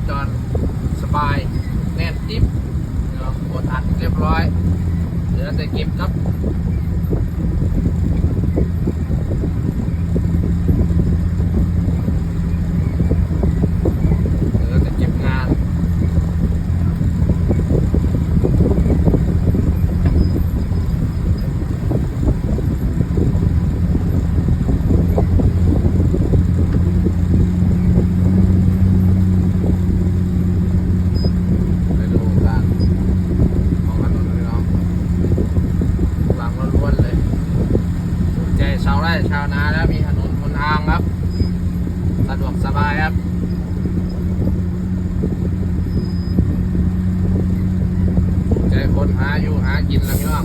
จรสบายแน่นติ๊บกดอัดเรียบร้อยเหลือแต่เก็บครับเหลือแต่เก็บงานชาวไร่ชาวนาแล้วมีถนนหนทางครับสะดวกสบายครับใจคนหาอยู่หากินแล้วพี่น้อง